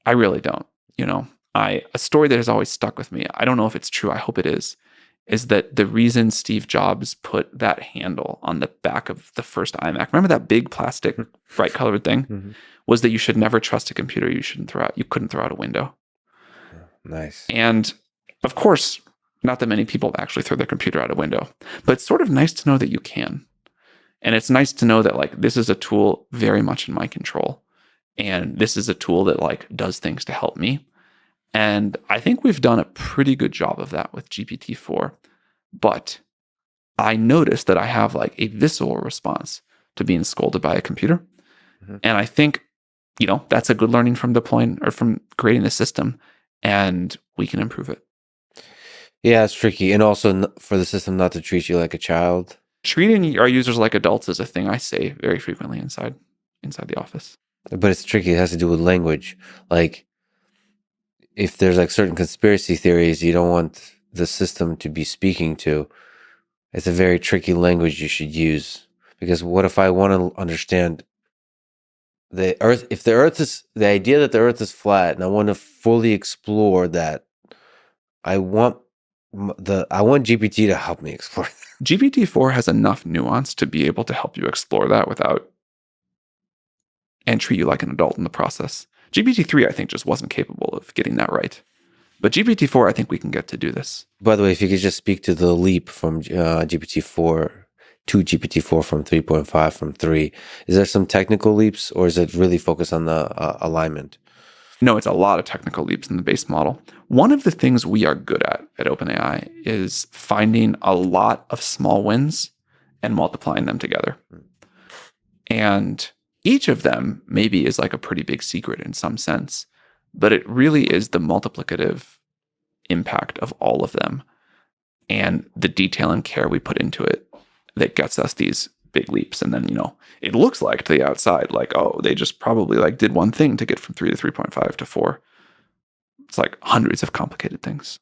I really don't. A story that has always stuck with me, I don't know if it's true, I hope it is that the reason Steve Jobs put that handle on the back of the first iMac, remember that big plastic, bright colored thing, Mm-hmm. was that you should never trust a computer you couldn't throw out a window. Nice. And of course, not that many people actually throw their computer out a window, but it's sort of nice to know that you can. And it's nice to know that like this is a tool very much in my control. And this is a tool that like does things to help me. And I think we've done a pretty good job of that with GPT-4. But I noticed that I have like a visceral response to being scolded by a computer. Mm-hmm. And I think, that's a good learning from deploying or from creating the system, and we can improve it. Yeah, it's tricky. And also for the system not to treat you like a child. Treating our users like adults is a thing I say very frequently inside the office. But it's tricky. It has to do with language. Like, if there's like certain conspiracy theories you don't want the system to be speaking to, it's a very tricky language you should use. Because what if I want to understand the Earth? If the Earth is the idea that the Earth is flat, and I want to fully explore that, I want GPT to help me explore that. GPT-4 has enough nuance to be able to help you explore that and treat you like an adult in the process. GPT-3, I think, just wasn't capable of getting that right. But GPT-4, I think we can get to do this. By the way, if you could just speak to the leap from GPT-4 to GPT-4 from 3.5 from 3, is there some technical leaps, or is it really focused on the alignment? No, it's a lot of technical leaps in the base model. One of the things we are good at OpenAI is finding a lot of small wins and multiplying them together. And each of them maybe is like a pretty big secret in some sense, but it really is the multiplicative impact of all of them and the detail and care we put into it that gets us these big leaps. And then, it looks like to the outside, like, oh, they just probably like did one thing to get from 3 to 3.5 to 4. It's like hundreds of complicated things.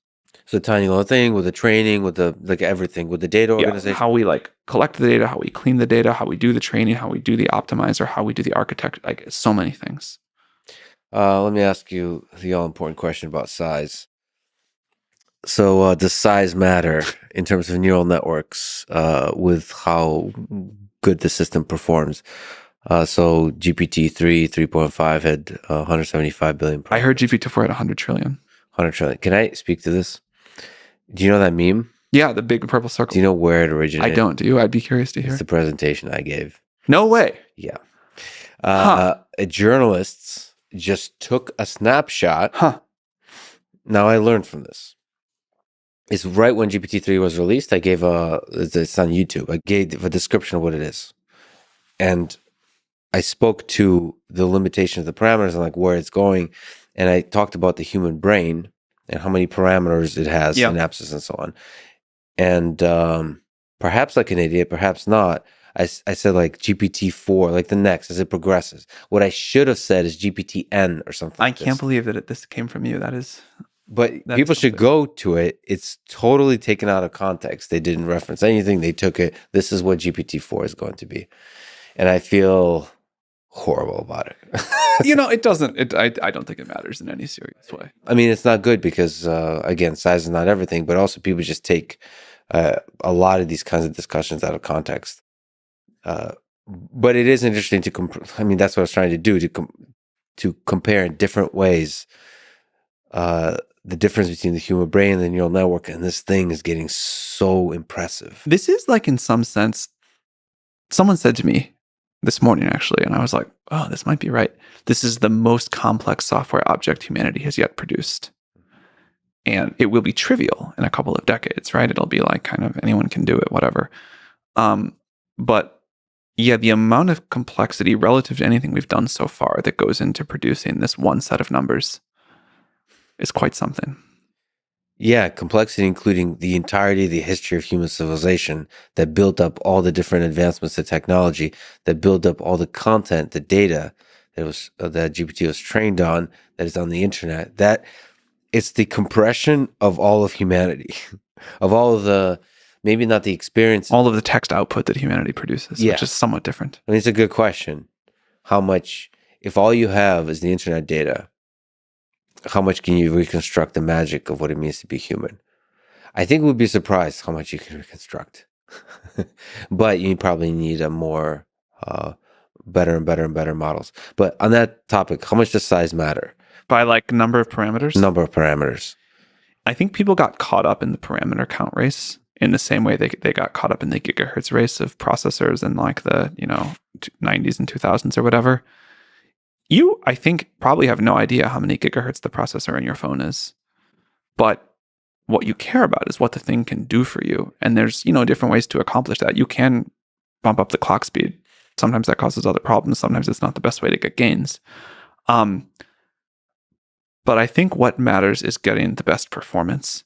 So a tiny little thing with the training, with the like everything, with the data organization. How we like collect the data, how we clean the data, how we do the training, how we do the optimizer, how we do the architecture, like so many things. Let me ask you the all-important question about size. So does size matter in terms of neural networks with how good the system performs? So GPT-3, 3.5 had 175 billion. I heard GPT-4 had 100 trillion. 100 trillion. Can I speak to this? Do you know that meme? Yeah, the big purple circle. Do you know where it originated? I don't. Do you? I'd be curious to hear. It's the presentation I gave. No way. Yeah. Journalists just took a snapshot. Now I learned from this. It's right when GPT-3 was released. I gave it's on YouTube. I gave a description of what it is. And I spoke to the limitation of the parameters and like where it's going. And I talked about the human brain and how many parameters it has, synapses and so on. And perhaps like an idiot, perhaps not. I said like GPT-4, like the next as it progresses. What I should have said is GPT-N or something. I can't believe that this came from you. That is... But people should go to it. It's totally taken out of context. They didn't reference anything. They took it. This is what GPT-4 is going to be. And I feel horrible about it. It doesn't. I don't think it matters in any serious way. I mean, it's not good because, again, size is not everything. But also people just take a lot of these kinds of discussions out of context. But it is interesting to I mean, that's what I was trying to do, to compare in different ways the difference between the human brain and the neural network, and this thing is getting so impressive. This is like, in some sense, someone said to me this morning, actually, and I was like, oh, this might be right. This is the most complex software object humanity has yet produced. And it will be trivial in a couple of decades, right? It'll be like kind of anyone can do it, whatever. But yeah, the amount of complexity relative to anything we've done so far that goes into producing this one set of numbers is quite something. Yeah, complexity including the entirety of the history of human civilization that built up all the different advancements to technology, that built up all the content, the data that GPT was trained on, that is on the internet. That it's the compression of all of humanity, of all of the, maybe not the experience, all of the text output that humanity produces, which is somewhat different. I mean, it's a good question. How much, if all you have is the internet data, how much can you reconstruct the magic of what it means to be human? I think we'd be surprised how much you can reconstruct. But you probably need a more better and better and better models. But on that topic, how much does size matter? By like number of parameters? Number of parameters. I think people got caught up in the parameter count race in the same way they got caught up in the gigahertz race of processors in like the 90s and 2000s or whatever. You, I think, probably have no idea how many gigahertz the processor in your phone is. But what you care about is what the thing can do for you. And there's, different ways to accomplish that. You can bump up the clock speed. Sometimes that causes other problems. Sometimes it's not the best way to get gains. But I think what matters is getting the best performance.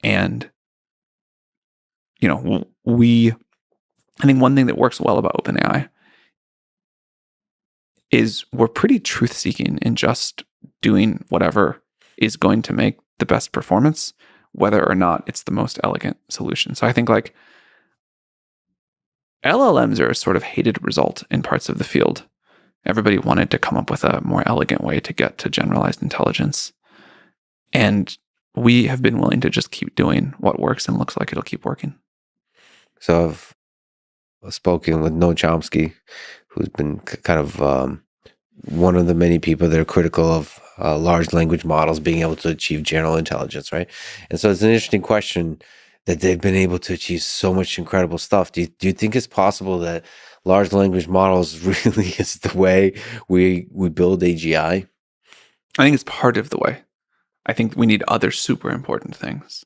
And, I think one thing that works well about OpenAI is we're pretty truth-seeking in just doing whatever is going to make the best performance, whether or not it's the most elegant solution. So I think like LLMs are a sort of hated result in parts of the field. Everybody wanted to come up with a more elegant way to get to generalized intelligence. And we have been willing to just keep doing what works and looks like it'll keep working. So I've spoken with Noam Chomsky, who's been kind of one of the many people that are critical of large language models being able to achieve general intelligence, right? And so it's an interesting question that they've been able to achieve so much incredible stuff. Do you think it's possible that large language models really is the way we build AGI? I think it's part of the way. I think we need other super important things.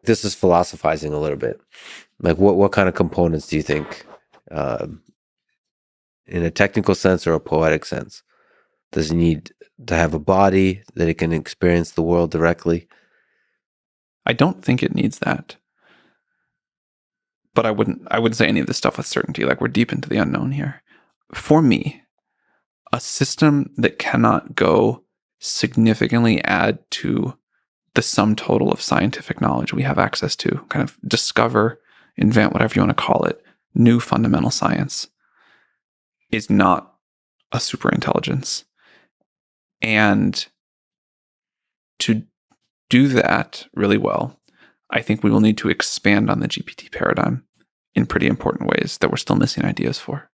This is philosophizing a little bit. Like what kind of components do you think, in a technical sense or a poetic sense, does it need to have a body that it can experience the world directly? I don't think it needs that. But I wouldn't say any of this stuff with certainty. Like, we're deep into the unknown here. For me, a system that cannot go significantly add to the sum total of scientific knowledge we have access to, kind of discover, invent, whatever you want to call it, new fundamental science, is not a super intelligence. And to do that really well, I think we will need to expand on the GPT paradigm in pretty important ways that we're still missing ideas for.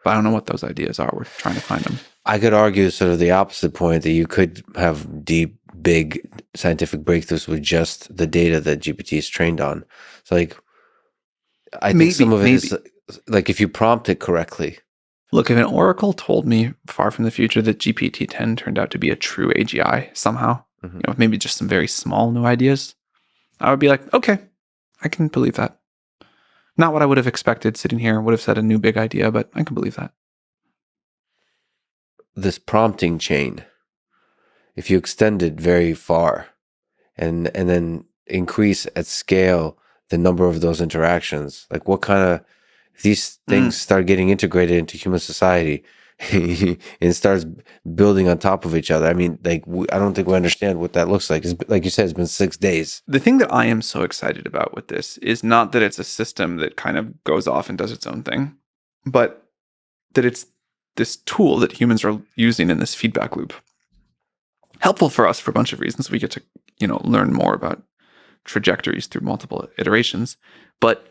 But I don't know what those ideas are. We're trying to find them. I could argue sort of the opposite point, that you could have deep, big scientific breakthroughs with just the data that GPT is trained on. So like, I think some of it is like, if you prompt it correctly. Look, if an oracle told me far from the future that GPT-10 turned out to be a true AGI somehow, maybe just some very small new ideas, I would be like, okay, I can believe that. Not what I would have expected sitting here, would have said a new big idea, but I can believe that. This prompting chain, if you extend it very far and then increase at scale the number of those interactions, like what kind of, if these things start getting integrated into human society and starts building on top of each other, I mean, like, I don't think we understand what that looks like. It's, like you said, it's been 6 days. The thing that I am so excited about with this is not that it's a system that kind of goes off and does its own thing, but that it's this tool that humans are using in this feedback loop. Helpful for us for a bunch of reasons. We get to, learn more about trajectories through multiple iterations. But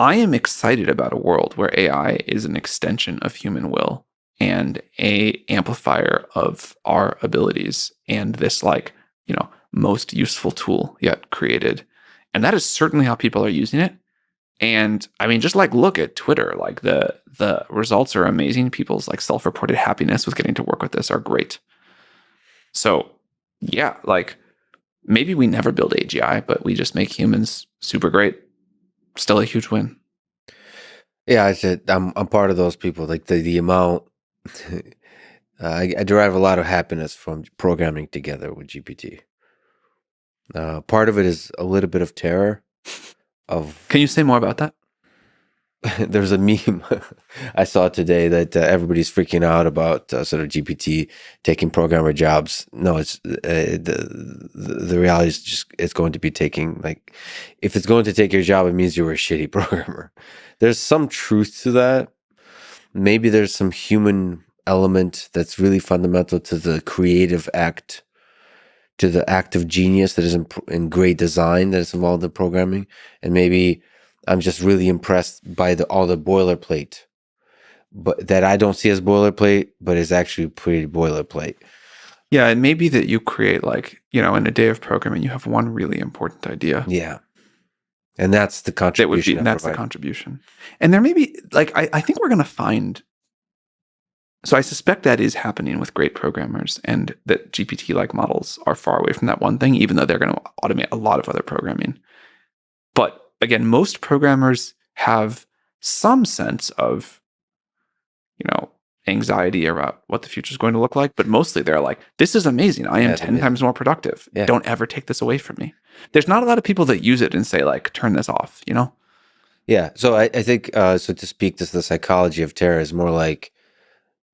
I am excited about a world where AI is an extension of human will and an amplifier of our abilities, and this most useful tool yet created. And that is certainly how people are using it. And I mean, just look at Twitter, the results are amazing. People's self-reported happiness with getting to work with this are great. So yeah, maybe we never build AGI, but we just make humans super great. Still a huge win. Yeah, I said I'm part of those people. Like the amount, I derive a lot of happiness from programming together with GPT. Part of it is a little bit of terror. Can you say more about that? There's a meme I saw today that everybody's freaking out about sort of GPT taking programmer jobs. No, it's the reality is just it's going to be taking, if it's going to take your job, it means you were a shitty programmer. There's some truth to that. Maybe there's some human element that's really fundamental to the creative act, to the act of genius that is in great design that is involved in programming. And maybe I'm just really impressed by all the boilerplate, but that I don't see as boilerplate, but is actually pretty boilerplate. Yeah, it may be that you create in a day of programming, you have one really important idea. Yeah. And that's the contribution. That's the contribution. And there may be, I think we're going to find, so I suspect that is happening with great programmers, and that GPT-like models are far away from that one thing, even though they're going to automate a lot of other programming. But again, most programmers have some sense of, anxiety about what the future is going to look like, but mostly they're like, this is amazing. I am 10 times more productive. Yeah. Don't ever take this away from me. There's not a lot of people that use it and say, turn this off, Yeah. So I think, so to speak to the psychology of terror is more like,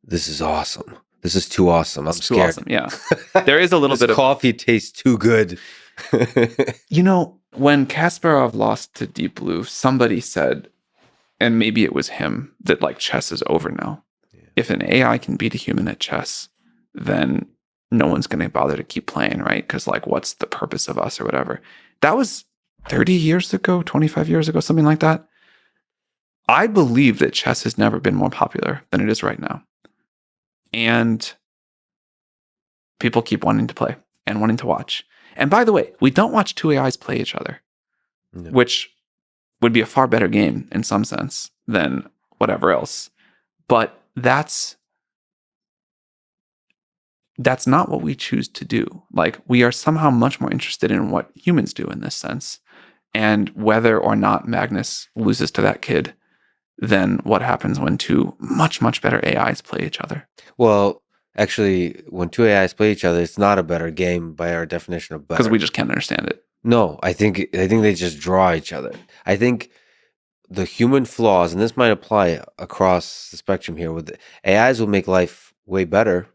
this is awesome. This is too awesome. I'm scared. Too awesome. Yeah. There is a little bit of coffee tastes too good. When Kasparov lost to Deep Blue, somebody said, and maybe it was him, that chess is over now. Yeah. If an AI can beat a human at chess, then no one's going to bother to keep playing, right? Because what's the purpose of us or whatever? That was 30 years ago, 25 years ago, something like that. I believe that chess has never been more popular than it is right now. And people keep wanting to play and wanting to watch. And by the way, we don't watch two AIs play each other, which would be a far better game in some sense than whatever else. But that's not what we choose to do. We are somehow much more interested in what humans do in this sense, and whether or not Magnus loses to that kid than what happens when two much, much better AIs play each other. Well, actually, when two AIs play each other, it's not a better game by our definition of better. Because we just can't understand it. No, I think they just draw each other. I think the human flaws, and this might apply across the spectrum here, with AIs will make life way better,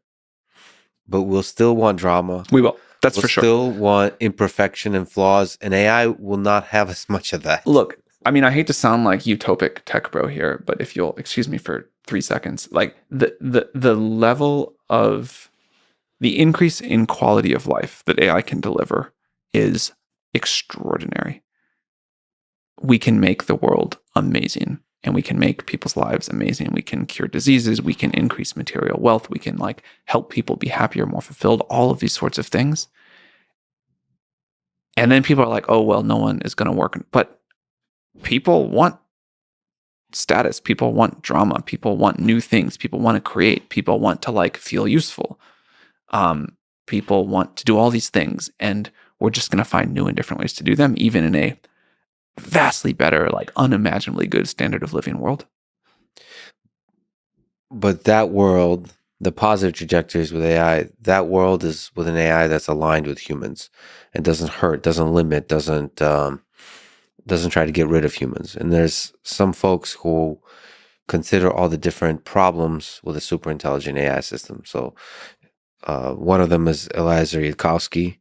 but we'll still want drama. We will. That's for sure. We'll still want imperfection and flaws, and AI will not have as much of that. Look, I mean, I hate to sound like utopic tech bro here, but if you'll excuse me for 3 seconds, the level of the increase in quality of life that AI can deliver is extraordinary. We can make the world amazing, and we can make people's lives amazing. We can cure diseases. We can increase material wealth. We can help people be happier, more fulfilled, all of these sorts of things. And then people are like, oh, well, no one is going to work. But people want status. People want drama. People want new things. People want to create. People want to feel useful. People want to do all these things. And we're just going to find new and different ways to do them, even in a vastly better, unimaginably good standard of living world. But that world, the positive trajectories with AI, that world is with an AI that's aligned with humans and doesn't hurt, doesn't limit, doesn't try to get rid of humans. And there's some folks who consider all the different problems with a super intelligent AI system. So one of them is Eliezer Yudkowsky.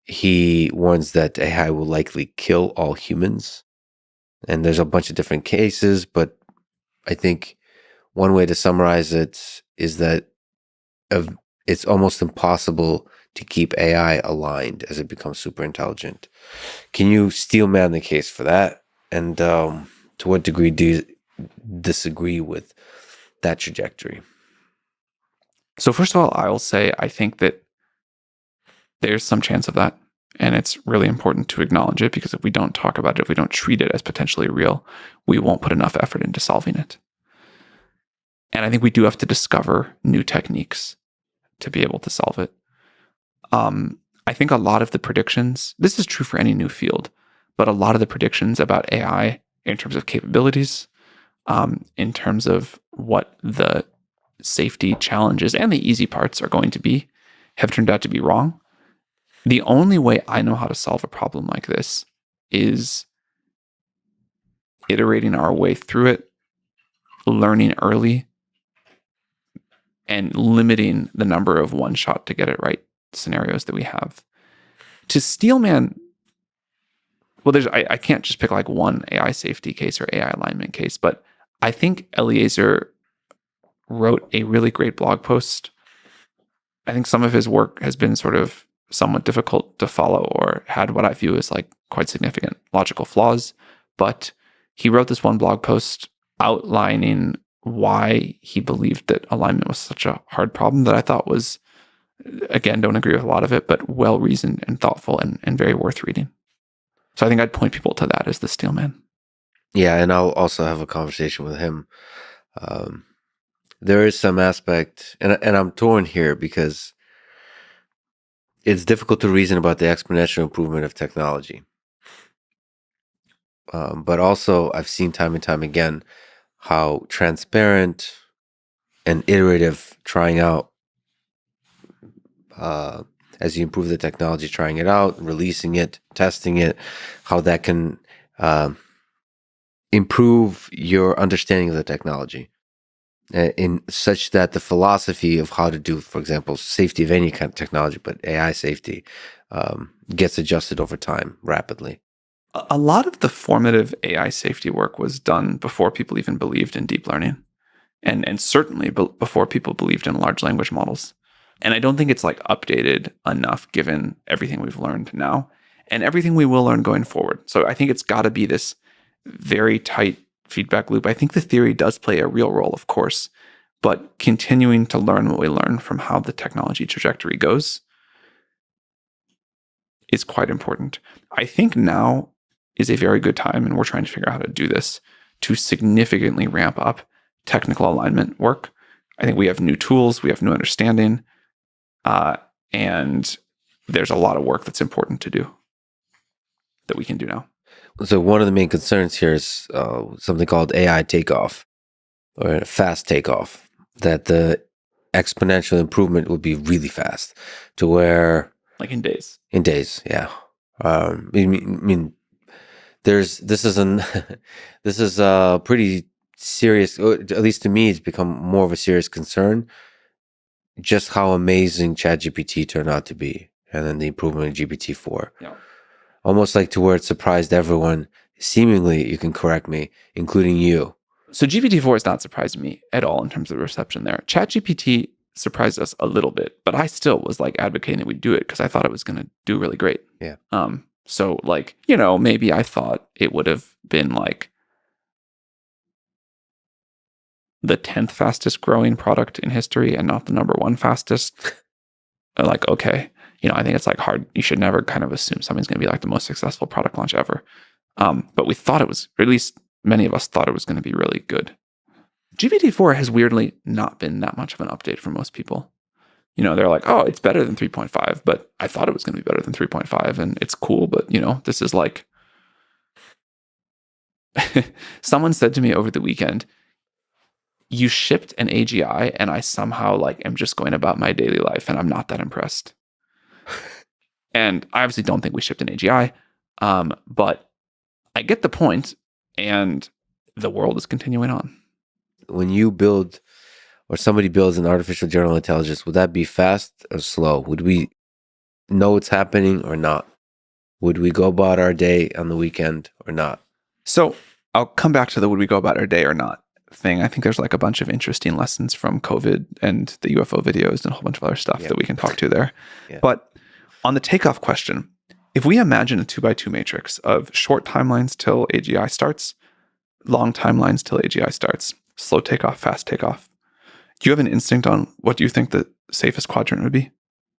He warns that AI will likely kill all humans. And there's a bunch of different cases, but I think one way to summarize it is that it's almost impossible to keep AI aligned as it becomes super intelligent. Can you steel man the case for that? And to what degree do you disagree with that trajectory? So first of all, I will say I think that there's some chance of that. And it's really important to acknowledge it, because if we don't talk about it, if we don't treat it as potentially real, we won't put enough effort into solving it. And I think we do have to discover new techniques to be able to solve it. I think a lot of the predictions, this is true for any new field, but a lot of the predictions about AI in terms of capabilities, in terms of what the safety challenges and the easy parts are going to be, have turned out to be wrong. The only way I know how to solve a problem like this is iterating our way through it, learning early, and limiting the number of one shot to get it right scenarios that we have. To steelman, well, I can't just pick one AI safety case or AI alignment case, but I think Eliezer wrote a really great blog post. I think some of his work has been sort of somewhat difficult to follow or had what I view as like quite significant logical flaws. But he wrote this one blog post outlining why he believed that alignment was such a hard problem that I thought was, again, don't agree with a lot of it, but well-reasoned and thoughtful and very worth reading. So I think I'd point people to that as the Steelman. Yeah, and I'll also have a conversation with him. There is some aspect, and I'm torn here because it's difficult to reason about the exponential improvement of technology. But also, I've seen time and time again how transparent and iterative trying out, as you improve the technology, trying it out, releasing it, testing it, how that can improve your understanding of the technology in such that the philosophy of how to do, for example, safety of any kind of technology, but AI safety, gets adjusted over time rapidly. A lot of the formative AI safety work was done before people even believed in deep learning, and certainly before people believed in large language models. And I don't think it's like updated enough given everything we've learned now and everything we will learn going forward. So I think it's got to be this very tight feedback loop. I think the theory does play a real role, of course, but continuing to learn what we learn from how the technology trajectory goes is quite important. I think now is a very good time, and we're trying to figure out how to do this, to significantly ramp up technical alignment work. I think we have new tools, we have new understanding, and there's a lot of work that's important to do that we can do now. So one of the main concerns here is something called AI takeoff, or fast takeoff, that the exponential improvement would be really fast to where... Like in days. In days, yeah. I mean, this is a pretty serious, at least to me, it's become more of a serious concern, just how amazing ChatGPT turned out to be, and then the improvement in GPT-4. Yeah. Almost like to where it surprised everyone, seemingly, you can correct me, including you. So GPT-4 has not surprised me at all in terms of reception there. ChatGPT surprised us a little bit, but I still was like advocating that we do it because I thought it was going to do really great. Yeah. So like, you know, maybe I thought it would have been like the 10th fastest growing product in history and not the number one fastest. Like, okay, you know, I think it's like hard. You should never kind of assume something's going to be like the most successful product launch ever. But we thought it was, or at least many of us thought it was going to be really good. GPT-4 has weirdly not been that much of an update for most people. You know, they're like, oh, it's better than 3.5, but I thought it was going to be better than 3.5 and it's cool. But, you know, this is like, someone said to me over the weekend, you shipped an AGI and I somehow like am just going about my daily life and I'm not that impressed. And I obviously don't think we shipped an AGI, but I get the point, and the world is continuing on. When you build, or somebody builds an artificial general intelligence, would that be fast or slow? Would we know it's happening or not? Would we go about our day on the weekend or not? So I'll come back to the would we go about our day or not thing. I think there's like a bunch of interesting lessons from COVID and the UFO videos and a whole bunch of other stuff that we can talk to there. Yeah. But on the takeoff question, if we imagine a 2x2 matrix of short timelines till AGI starts, long timelines till AGI starts, slow takeoff, fast takeoff, do you have an instinct on what do you think the safest quadrant would be?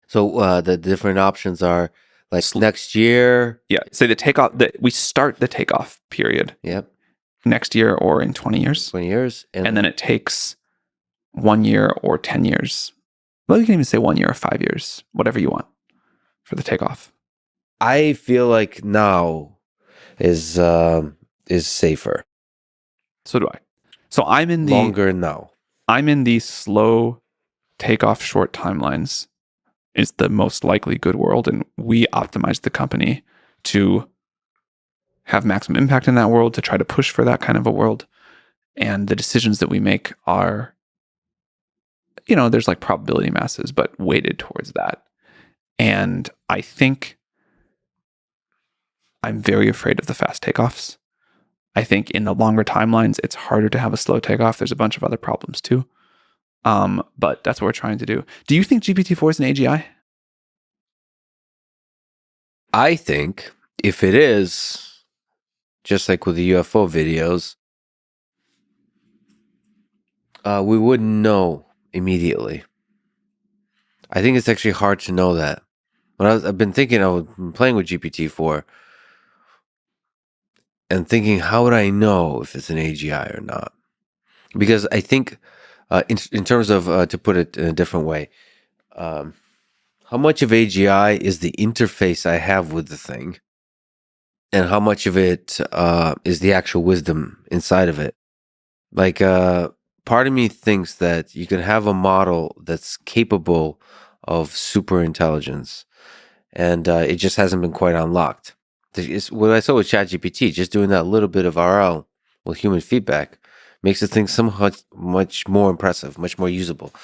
So the different options are like next year. Yeah. Say the takeoff, we start the takeoff period. Yep. Next year or in 20 years. 20 years. And then it takes 1 year or 10 years. Well, you can even say 1 year or 5 years, whatever you want for the takeoff. I feel like now is safer. So do I. So I'm in the longer now. I'm in the slow takeoff, short timelines is the most likely good world, and we optimize the company to have maximum impact in that world, to try to push for that kind of a world. And the decisions that we make are, you know, there's like probability masses, but weighted towards that. And I think I'm very afraid of the fast takeoffs. I think in the longer timelines, it's harder to have a slow takeoff. There's a bunch of other problems too. But that's what we're trying to do. Do you think GPT-4 is an AGI? I think if it is, just like with the UFO videos, we wouldn't know immediately. I think it's actually hard to know that. I've been thinking, I've been playing with GPT-4 and thinking, how would I know if it's an AGI or not? Because I think, in terms of, to put it in a different way, how much of AGI is the interface I have with the thing, and how much of it is the actual wisdom inside of it? Like, part of me thinks that you can have a model that's capable of super intelligence, and it just hasn't been quite unlocked. It's what I saw with ChatGPT, just doing that little bit of RL with human feedback makes the thing much more impressive, much more usable.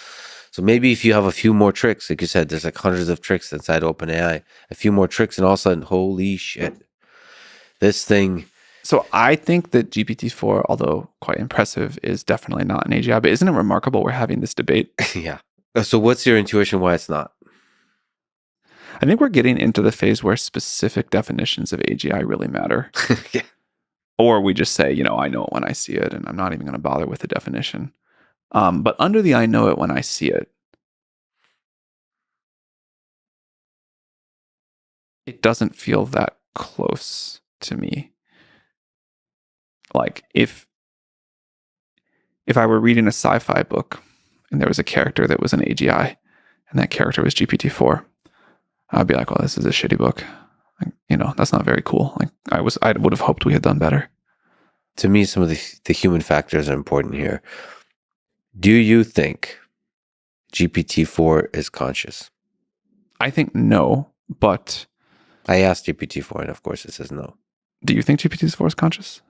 So maybe if you have a few more tricks, like you said, there's like hundreds of tricks inside OpenAI, a few more tricks, and all of a sudden, holy shit, this thing. So I think that GPT-4, although quite impressive, is definitely not an AGI. But isn't it remarkable we're having this debate? Yeah. So what's your intuition why it's not? I think we're getting into the phase where specific definitions of AGI really matter. Yeah. Or we just say, I know it when I see it, and I'm not even going to bother with the definition. But under the I know it when I see it, it doesn't feel that close to me. Like if I were reading a sci-fi book and there was a character that was an AGI and that character was GPT-4, I'd be like, well, this is a shitty book. Like, that's not very cool. Like I would have hoped we had done better. To me, some of the human factors are important here. Do you think GPT-4 is conscious? I think no, but I asked GPT-4, and of course it says no. Do you think GPT-4 is conscious?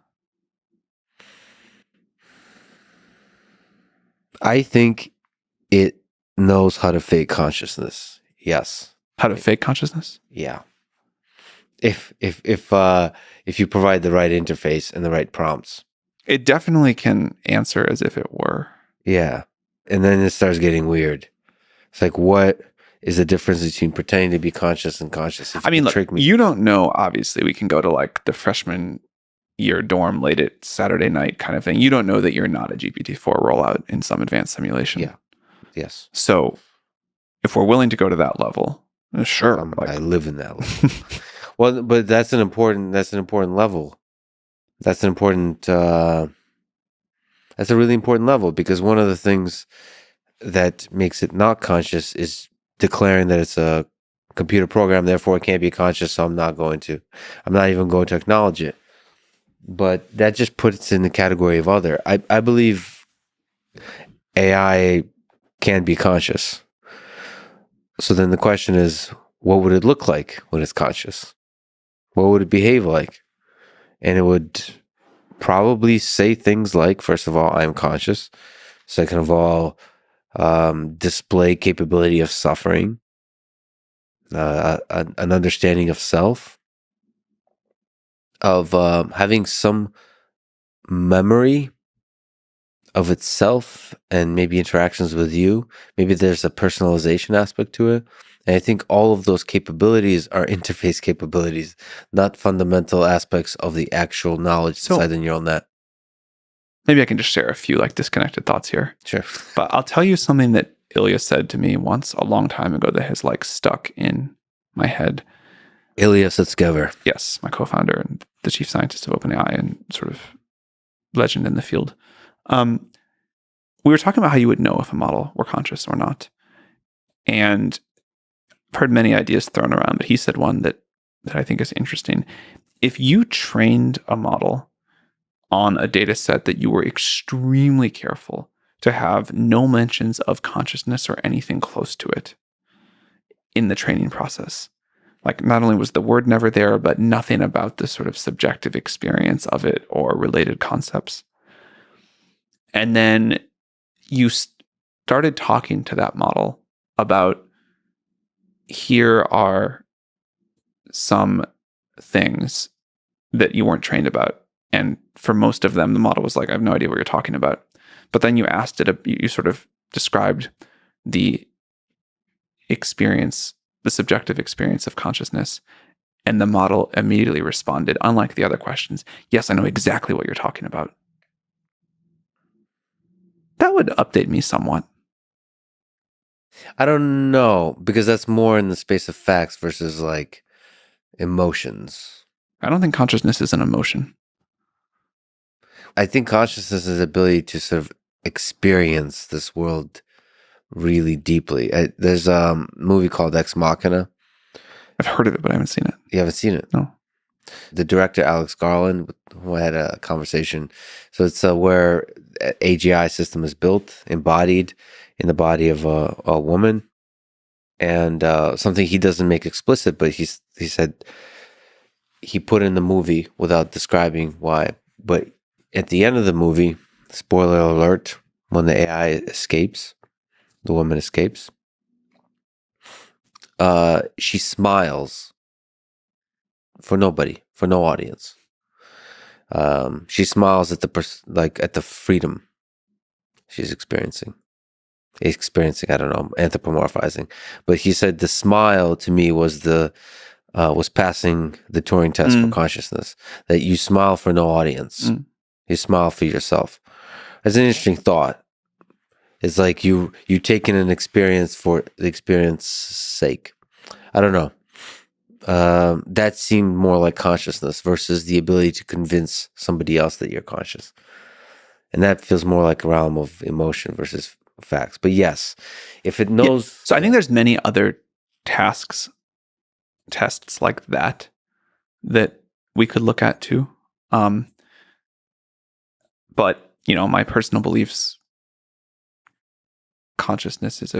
I think it knows how to fake consciousness. Yes. How to fake consciousness? Yeah. If you provide the right interface and the right prompts. It definitely can answer as if it were. Yeah. And then it starts getting weird. It's like, what is the difference between pretending to be conscious and conscious? I mean, look, you don't know, obviously. We can go to like the freshman year dorm late at Saturday night kind of thing. You don't know that you're not a GPT-4 rollout in some advanced simulation. Yeah. Yes. So if we're willing to go to that level, sure. I live in that level. Well, but that's an important level. That's a really important level, because one of the things that makes it not conscious is declaring that it's a computer program, therefore it can't be conscious, so I'm not even going to acknowledge it. But that just puts it in the category of other. I believe AI can be conscious. So then the question is, what would it look like when it's conscious? What would it behave like? And it would probably say things like, first of all, I'm conscious. Second of all, display capability of suffering, an understanding of self, of having some memory of itself and maybe interactions with you. Maybe there's a personalization aspect to it. And I think all of those capabilities are interface capabilities, not fundamental aspects of the actual knowledge inside the neural net. Maybe I can just share a few like disconnected thoughts here. Sure. But I'll tell you something that Ilya said to me once a long time ago that has like stuck in my head. Ilya Sutskever. Yes, my co-founder and the chief scientist of OpenAI and sort of legend in the field. We were talking about how you would know if a model were conscious or not. And I've heard many ideas thrown around, but he said one that I think is interesting. If you trained a model on a data set that you were extremely careful to have no mentions of consciousness or anything close to it in the training process, like not only was the word never there, but nothing about the sort of subjective experience of it or related concepts. And then you started talking to that model about, here are some things that you weren't trained about. And for most of them, the model was like, I have no idea what you're talking about. But then you asked it, you sort of described the experience, the subjective experience of consciousness, and the model immediately responded, unlike the other questions, yes, I know exactly what you're talking about. That would update me somewhat. I don't know, because that's more in the space of facts versus like emotions. I don't think consciousness is an emotion. I think consciousness is the ability to sort of experience this world really deeply. There's a movie called Ex Machina. I've heard of it, but I haven't seen it. You haven't seen it? No. The director, Alex Garland, who I had a conversation. So it's where AGI system is built, embodied in the body of a woman. And something he doesn't make explicit, but he said he put in the movie without describing why. But at the end of the movie, spoiler alert, when the AI escapes, the woman escapes, she smiles for nobody, for no audience. She smiles at at the freedom she's experiencing, I don't know, anthropomorphizing. But he said the smile to me was passing the Turing test for consciousness, that you smile for no audience. You smile for yourself. It's an interesting thought. It's like you taking an experience for the experience's sake. I don't know. That seemed more like consciousness versus the ability to convince somebody else that you're conscious. And that feels more like a realm of emotion versus facts. But yes, if it knows... Yeah. So I think there's many other tests like that we could look at too. But, my personal beliefs, consciousness is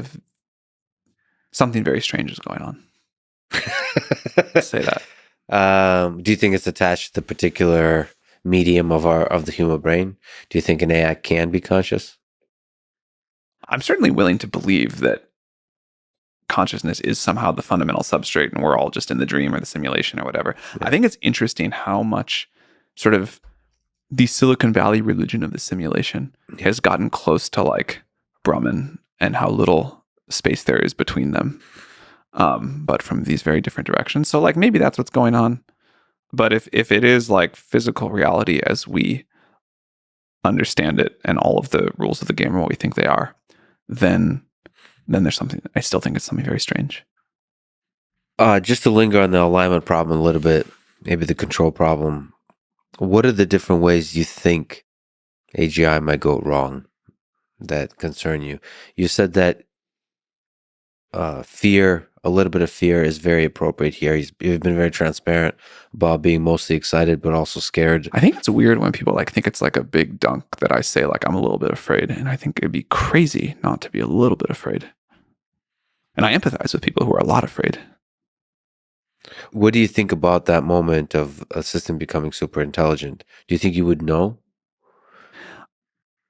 something very strange is going on. Say that. Do you think it's attached to the particular medium of the human brain? Do you think an AI can be conscious? I'm certainly willing to believe that consciousness is somehow the fundamental substrate and we're all just in the dream or the simulation or whatever. Yeah. I think it's interesting how much sort of the Silicon Valley religion of the simulation has gotten close to like Brahman and how little space there is between them. But from these very different directions. So like maybe that's what's going on. But if it is like physical reality as we understand it and all of the rules of the game are what we think they are, then there's something, I still think it's something very strange. Just to linger on the alignment problem a little bit, maybe the control problem. What are the different ways you think AGI might go wrong that concern you? You said that fear, a little bit of fear is very appropriate here. You've been very transparent about being mostly excited, but also scared. I think it's weird when people like think it's like a big dunk that I say like I'm a little bit afraid. And I think it'd be crazy not to be a little bit afraid. And I empathize with people who are a lot afraid. What do you think about that moment of a system becoming super intelligent? Do you think you would know?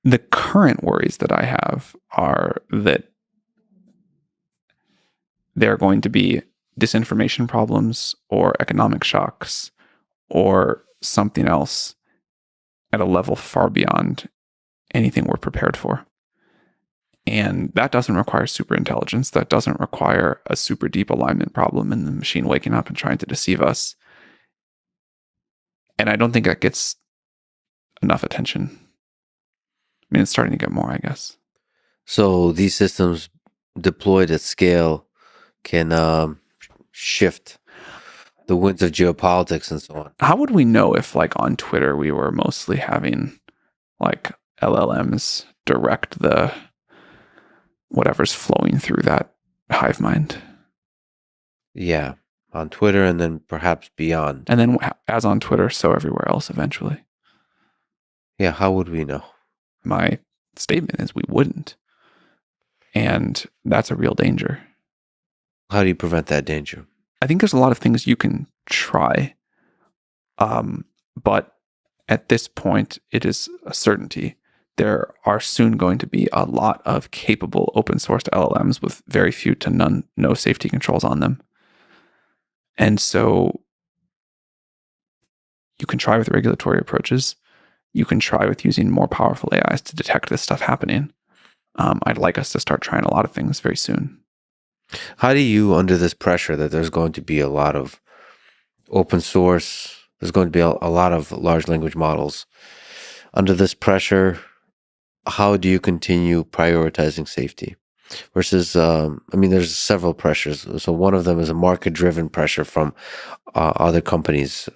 The current worries that I have are that there are going to be disinformation problems or economic shocks or something else at a level far beyond anything we're prepared for. And that doesn't require super intelligence. That doesn't require a super deep alignment problem and the machine waking up and trying to deceive us. And I don't think that gets enough attention. I mean, it's starting to get more, I guess. So these systems deployed at scale can shift the winds of geopolitics and so on. How would we know if, like, on Twitter, we were mostly having, like, LLMs direct the whatever's flowing through that hive mind? Yeah, on Twitter and then perhaps beyond. And then as on Twitter, so everywhere else eventually. Yeah, how would we know? My statement is we wouldn't. And that's a real danger. How do you prevent that danger? I think there's a lot of things you can try. But at this point, it is a certainty. There are soon going to be a lot of capable open sourced LLMs with very few to no safety controls on them. And so you can try with regulatory approaches. You can try with using more powerful AIs to detect this stuff happening. I'd like us to start trying a lot of things very soon. How do you, under this pressure that there's going to be a lot of open source, there's going to be a lot of large language models, under this pressure, how do you continue prioritizing safety? Versus, there's several pressures. So one of them is a market-driven pressure from other companies,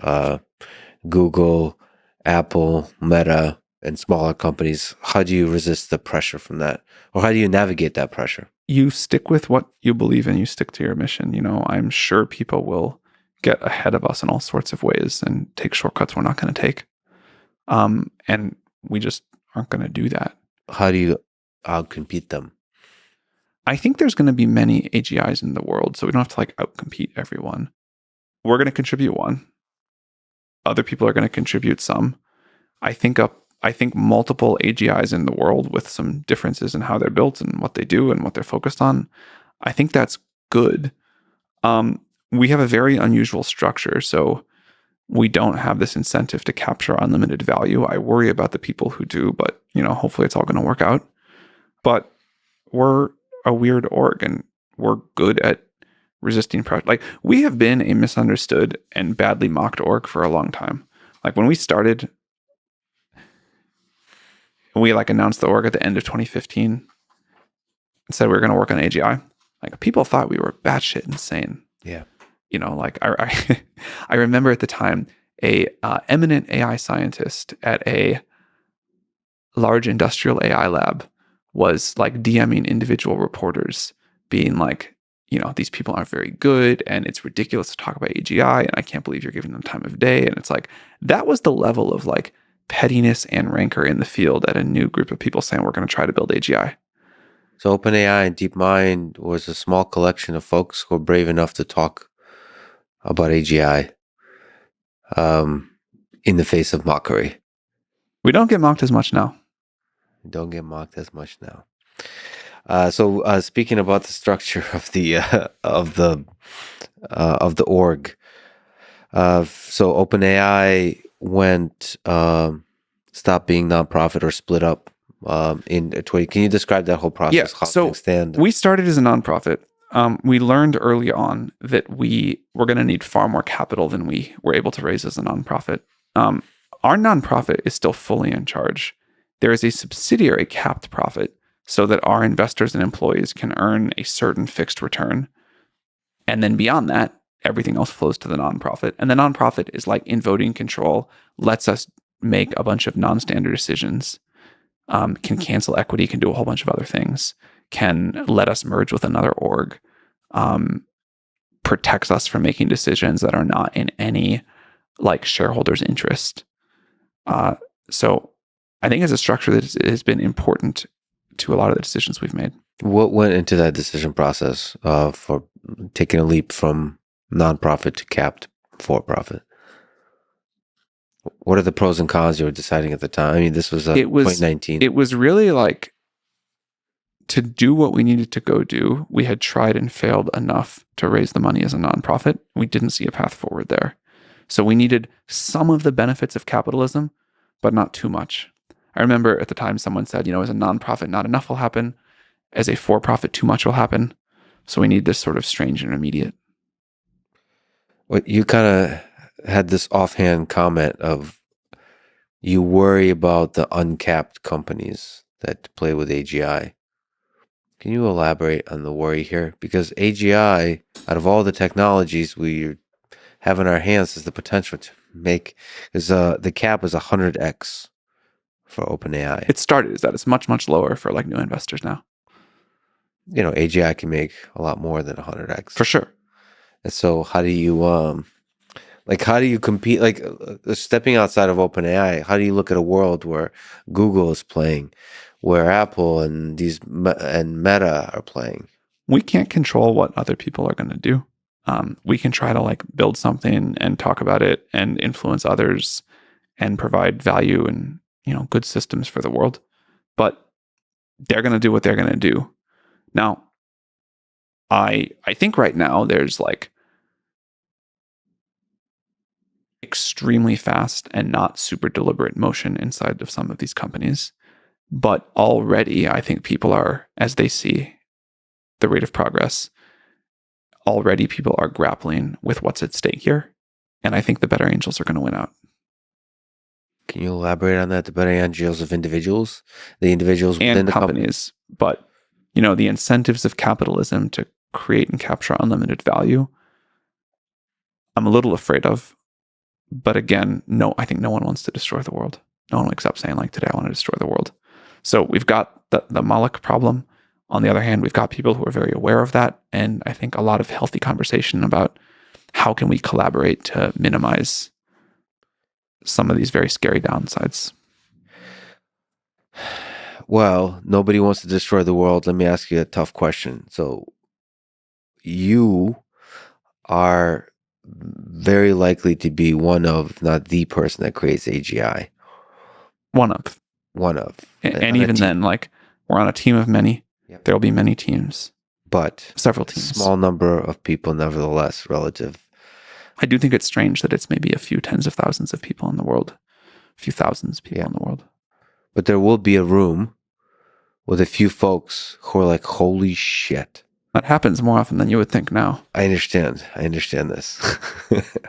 Google, Apple, Meta, and smaller companies. How do you resist the pressure from that? Or how do you navigate that pressure? You stick with what you believe in, you stick to your mission. I'm sure people will get ahead of us in all sorts of ways and take shortcuts we're not going to take. And we just aren't going to do that. How do you outcompete them? I think there's going to be many AGIs in the world, so we don't have to outcompete everyone. We're going to contribute one. Other people are going to contribute some. I think multiple AGIs in the world with some differences in how they're built and what they do and what they're focused on. I think that's good. We have a very unusual structure, so we don't have this incentive to capture unlimited value. I worry about the people who do, but hopefully it's all going to work out. But we're a weird org, and we're good at resisting pressure. We have been a misunderstood and badly mocked org for a long time. When we started, we announced the org at the end of 2015 and said we were going to work on AGI. People thought we were batshit insane. Yeah. I remember at the time a eminent AI scientist at a large industrial AI lab was DMing individual reporters being these people aren't very good and it's ridiculous to talk about AGI and I can't believe you're giving them time of day. And it's that was the level of pettiness and rancor in the field at a new group of people saying we're going to try to build AGI. So OpenAI and DeepMind was a small collection of folks who were brave enough to talk about AGI in the face of mockery. We don't get mocked as much now. Don't get mocked as much now. So speaking about the structure of the org, so OpenAI went stopped being nonprofit or split up in 20. Can you describe that whole process? Yeah. How So things stand? we started as a nonprofit. We learned early on that we were going to need far more capital than we were able to raise as a nonprofit. Our nonprofit is still fully in charge. There is a subsidiary capped profit so that our investors and employees can earn a certain fixed return. And then beyond that, everything else flows to the nonprofit. And the nonprofit is in voting control, lets us make a bunch of non-standard decisions, can cancel equity, can do a whole bunch of other things, can let us merge with another org, protects us from making decisions that are not in any shareholders' interest. So I think it's a structure that has been important to a lot of the decisions we've made. What went into that decision process for taking a leap from nonprofit to capped for-profit? What are the pros and cons you were deciding at the time? This was 2019. It was really to do what we needed to go do. We had tried and failed enough to raise the money as a nonprofit. We didn't see a path forward there. So we needed some of the benefits of capitalism, but not too much. I remember at the time someone said, as a nonprofit, not enough will happen. As a for-profit, too much will happen. So we need this sort of strange intermediate. Well, you kind of had this offhand comment of you worry about the uncapped companies that play with AGI. Can you elaborate on the worry here? Because AGI, out of all the technologies we have in our hands, has the potential to make, the cap is 100x for OpenAI. It started as that. It's much, much lower for new investors now. AGI can make a lot more than 100x. For sure. And so how do you compete? Stepping outside of OpenAI, how do you look at a world where Google is playing, where Apple and Meta are playing? We can't control what other people are going to do. We can try to build something and talk about it and influence others and provide value and good systems for the world. But they're going to do what they're going to do. Now, I think right now there's extremely fast and not super deliberate motion inside of some of these companies But already, I think people are, as they see the rate of progress, already people are grappling with what's at stake here. And I think the better angels are going to win out. Can you elaborate on that? The better angels of individuals, the individuals within And the companies. But, the incentives of capitalism to create and capture unlimited value, I'm a little afraid of. But again, no, I think no one wants to destroy the world. No one wakes up saying, like, today I want to destroy the world. So we've got the Moloch problem. On the other hand, we've got people who are very aware of that. And I think a lot of healthy conversation about how can we collaborate to minimize some of these very scary downsides. Well, nobody wants to destroy the world. Let me ask you a tough question. So you are very likely to be one of, not the person that creates AGI. One of. And even then, like, we're on a team of many. Yep. There'll be many teams. But several teams. Small number of people, nevertheless, relative. I do think it's strange that it's maybe a few tens of thousands of people in the world. A few thousands of people in the world. But there will be a room with a few folks who are like, holy shit. That happens more often than you would think now. I understand this.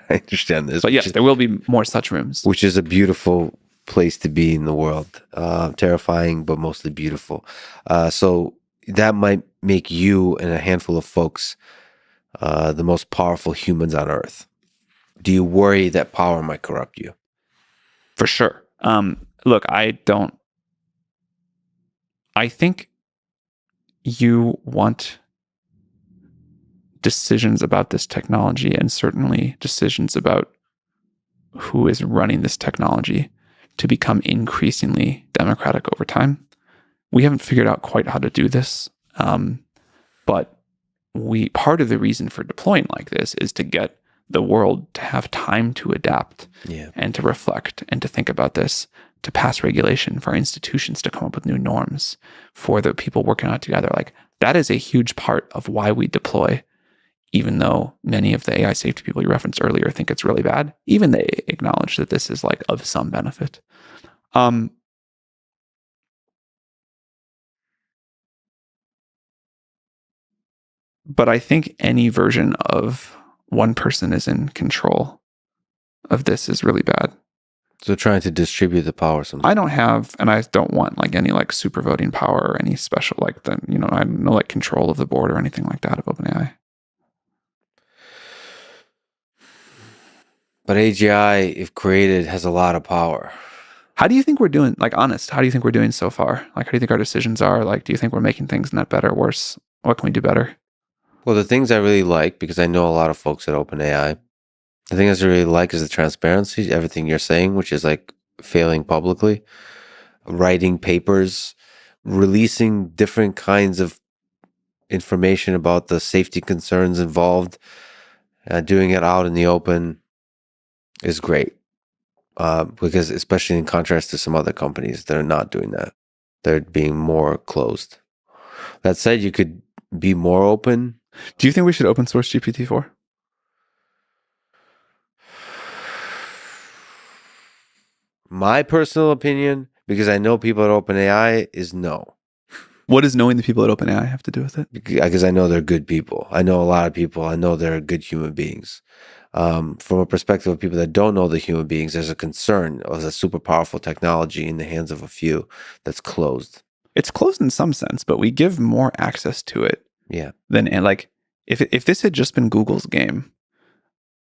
But yes, there will be more such rooms. Which is a beautiful place to be in the world. Terrifying, but mostly beautiful. So that might make you and a handful of folks the most powerful humans on Earth. Do you worry that power might corrupt you? For sure. Look, I think you want decisions about this technology, and certainly decisions about who is running this technology, to become increasingly democratic over time. We haven't figured out quite how to do this, but part of the reason for deploying like this is to get the world to have time to adapt and to reflect and to think about this, to pass regulation, for institutions to come up with new norms, for the people working on it together. Like, that is a huge part of why we deploy, even though many of the AI safety people you referenced earlier think it's really bad. Even they acknowledge that this is like of some benefit. But I think any version of one person is in control of this is really bad. So trying to distribute the power somehow. I don't have, and I don't want like any like super voting power or any special like the, I have no like control of the board or anything like that of OpenAI. But AGI, if created, has a lot of power. How do you think we're doing? Like, honest, how do you think we're doing so far? Like, how do you think our decisions are? Like, do you think we're making things net better, worse? What can we do better? Well, the things I really like, because I know a lot of folks at OpenAI, the thing I really like is the transparency, everything you're saying, which is like failing publicly, writing papers, releasing different kinds of information about the safety concerns involved, doing it out in the open is great. Because especially in contrast to some other companies that are not doing that, they're being more closed. That said, you could be more open. Do you think we should open source GPT-4? My personal opinion, because I know people at OpenAI, is no. What does knowing the people at OpenAI have to do with it? Because I know they're good people. I know a lot of people. I know they're good human beings. From a perspective of people that don't know the human beings, there's a concern of a super powerful technology in the hands of a few that's closed. It's closed in some sense, but we give more access to it. Yeah. And like, if this had just been Google's game,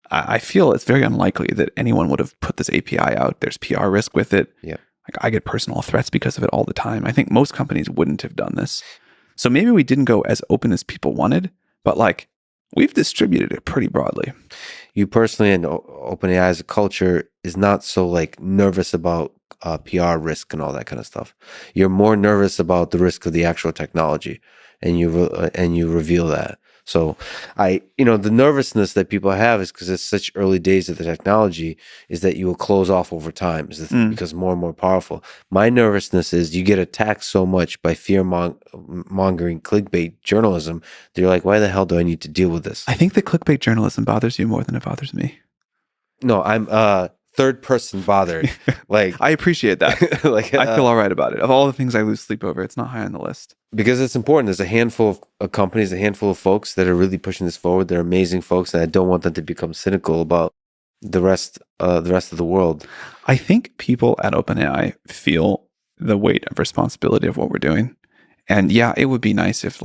I feel it's very unlikely that anyone would have put this API out. There's PR risk with it. Yeah. Like, I get personal threats because of it all the time. I think most companies wouldn't have done this. So maybe we didn't go as open as people wanted, but like, we've distributed it pretty broadly. You personally and OpenAI as a culture is not so like nervous about PR risk and all that kind of stuff. You're more nervous about the risk of the actual technology, and you reveal that. So the nervousness that people have is because it's such early days of the technology, is that you will close off over time because more and more powerful. My nervousness is you get attacked so much by fear-mongering clickbait journalism that you're like, why the hell do I need to deal with this? I think the clickbait journalism bothers you more than it bothers me. No, I'm third person bothered. Like I appreciate that. like I feel all right about it. Of all the things I lose sleep over, it's not high on the list. because it's important. There's a handful of companies, a handful of folks that are really pushing this forward. They're amazing folks, and I don't want them to become cynical about the rest of the world. I think people at OpenAI feel the weight of responsibility of what we're doing. And yeah, it would be nice if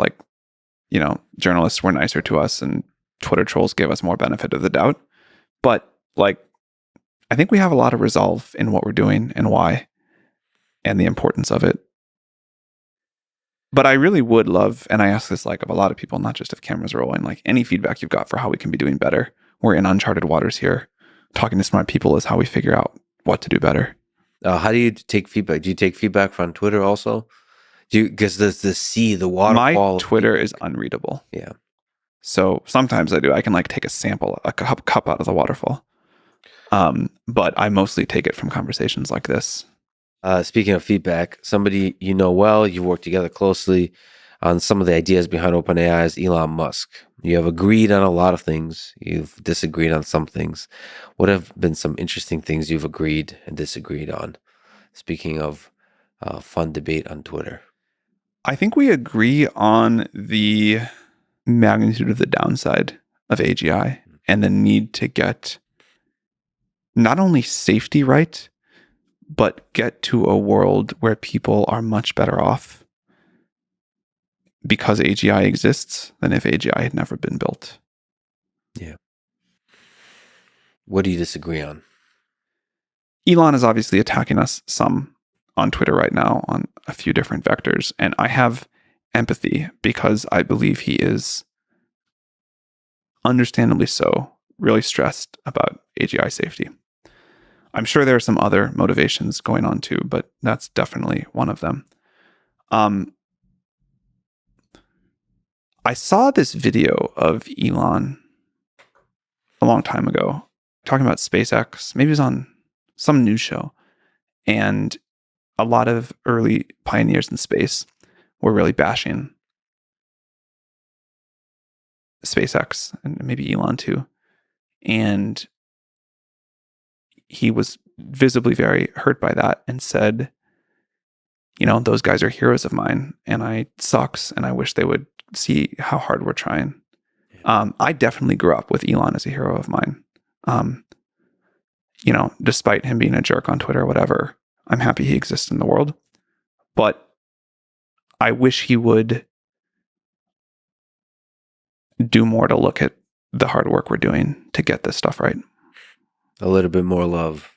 journalists were nicer to us and Twitter trolls gave us more benefit of the doubt. But I think we have a lot of resolve in what we're doing and why and the importance of it. But I really would love, and I ask this of a lot of people, not just if cameras are rolling, any feedback you've got for how we can be doing better. We're in uncharted waters here. Talking to smart people is how we figure out what to do better. How do you take feedback? Do you take feedback from Twitter also? Because there's the waterfall. My Twitter is unreadable. Yeah. So sometimes I do. I can take a sample, a cup out of the waterfall. But I mostly take it from conversations like this. Speaking of feedback, somebody you know well, you work together closely on some of the ideas behind OpenAI is Elon Musk. You have agreed on a lot of things. You've disagreed on some things. What have been some interesting things you've agreed and disagreed on? Speaking of fun debate on Twitter. I think we agree on the magnitude of the downside of AGI and the need to get not only safety right, but get to a world where people are much better off because AGI exists than if AGI had never been built. Yeah. What do you disagree on? Elon is obviously attacking us some on Twitter right now on a few different vectors, and I have empathy because I believe he is, understandably so, really stressed about AGI safety. I'm sure there are some other motivations going on too, but that's definitely one of them. I saw this video of Elon a long time ago talking about SpaceX. Maybe it was on some news show. And a lot of early pioneers in space were really bashing SpaceX and maybe Elon too. And he was visibly very hurt by that and said, those guys are heroes of mine and I sucks and I wish they would see how hard we're trying. I definitely grew up with Elon as a hero of mine. Despite him being a jerk on Twitter or whatever, I'm happy he exists in the world. But I wish he would do more to look at the hard work we're doing to get this stuff right. A little bit more love.